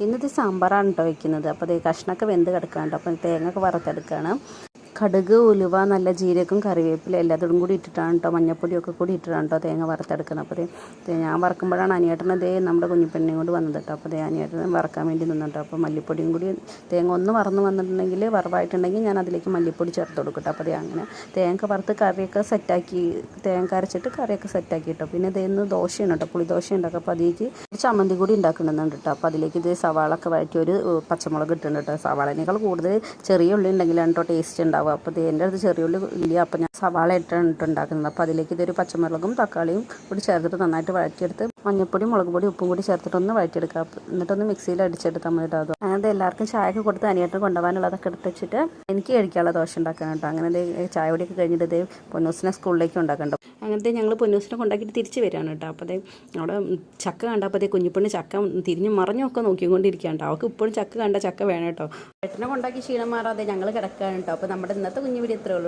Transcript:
ഇന്നത്തെ സാമ്പാറാണ് കേട്ടോ വെക്കുന്നത്. അപ്പോൾ അതേ കഷ്ണമൊക്കെ വെന്ത് കിടക്കാണ്ട്. അപ്പം തേങ്ങ ഒക്കെ വറുത്തെടുക്കുകയാണ്. കടുക്, ഉലുവ, നല്ല ജീരകം, കറിവേപ്പില എല്ലാത്തോടും കൂടി ഇട്ടിട്ടാണ് കേട്ടോ, മഞ്ഞപ്പൊടിയൊക്കെ കൂടി ഇട്ടിട്ടാണ് കേട്ടോ തേങ്ങ വറുത്തെടുക്കുന്നത്. അപ്പോൾ ഞാൻ വറക്കുമ്പോഴാണ് അനിയേട്ടനതേ നമ്മുടെ കുഞ്ഞിപ്പെണ്ണിനെയും കൊണ്ട് വന്നത് കേട്ടോ. അപ്പോൾ അനിയേട്ടനെ വറക്കാൻ വേണ്ടി നിന്നിട്ടോ. അപ്പോൾ മല്ലിപ്പൊടിയും കൂടി തേങ്ങ ഒന്ന് വറന്ന് വന്നിട്ടുണ്ടെങ്കിൽ, വറവായിട്ടുണ്ടെങ്കിൽ ഞാൻ അതിലേക്ക് മല്ലിപ്പൊടി ചേർത്ത് കൊടുക്കട്ടോ. അപ്പോൾ അങ്ങനെ തേങ്ങ വറുത്ത് കറിയൊക്കെ സെറ്റാക്കി, തേങ്ങ അരച്ചിട്ട് കറിയൊക്കെ സെറ്റാക്കി കേട്ടോ. പിന്നെ ഇതേന്ന് ദോശയാണ് കേട്ടോ, പുളിദോശ ഉണ്ടാക്കുക. അപ്പോൾ അതിലേക്ക് ചമ്മന്തി കൂടി ഉണ്ടാക്കുന്നുണ്ട് കേട്ടോ. അപ്പോൾ അതിലേക്ക് ഇത് സവാളൊക്കെ വഴറ്റി ഒരു പച്ചമുളക് ഇട്ടുണ്ട് കേട്ടോ. സവാളേനേക്കാൾ കൂടുതൽ ചെറിയ ഉള്ളി ഉണ്ടെങ്കിലാണ് കേട്ടോ ടേസ്റ്റ് ഉണ്ടാവുക. അപ്പോൾ എൻ്റെ അടുത്ത് ചെറിയ ഉള്ളി ഇല്ല, അപ്പോൾ ഞാൻ സവാള ഇട്ടാണ് ഉണ്ടാക്കുന്നത്. അപ്പോൾ അതിലേക്ക് ഇതൊരു പച്ചമുളകും തക്കാളിയും കൂടി ചേർത്തിട്ട് നന്നായിട്ട് വഴറ്റിയെടുത്ത് മഞ്ഞൾപ്പൊടി, മുളക് പൊടി, ഉപ്പും കൂടി ചേർത്തിട്ടൊന്ന് വഴറ്റിയെടുക്കുക. എന്നിട്ടൊന്ന് മിക്സിയിൽ അടിച്ചെടുത്താൽ മതി കേട്ടോ. അങ്ങനത്തെ എല്ലാവർക്കും ചായയൊക്കെ കൊടുത്ത് അനിയേട്ടന് കൊണ്ടുപോകാനുള്ളതൊക്കെ എടുത്ത് വെച്ചിട്ട് എനിക്ക് കഴിക്കാനുള്ള ദോശ ഉണ്ടാക്കാൻ കേട്ടോ. അങ്ങനെ ചായ പൊടിയൊക്കെ കഴിഞ്ഞിട്ട് ഇതേ പൊന്നൂസിനെ സ്കൂളിലേക്ക് ഉണ്ടാക്കണ്ടോ. അങ്ങനത്തെ ഞങ്ങൾ പൊന്നൂസിനെ കൊണ്ടാക്കിയിട്ട് തിരിച്ച് വരികയാണ് കേട്ടോ. അപ്പോൾ അവിടെ ചക്ക കണ്ടപ്പോൾ കുഞ്ഞിപ്പെണ്ണ് ചക്ക തിരിഞ്ഞ് മറിഞ്ഞൊക്കെ നോക്കിക്കൊണ്ടിരിക്കുകയാണ്. അവൾക്ക് ഇപ്പോഴും ചക്ക കണ്ട ചക്ക വേണം കേട്ടോ. ഏട്ടനെ കൊണ്ടാക്കി ക്ഷീണം മാറാതെ ഞങ്ങൾ കിടക്കുകയാണ് കേട്ടോ. അപ്പോൾ നമ്മുടെ ഇന്നത്തെ കുഞ്ഞു വീഡിയോ ഇത്രയേ ഉള്ളൂ.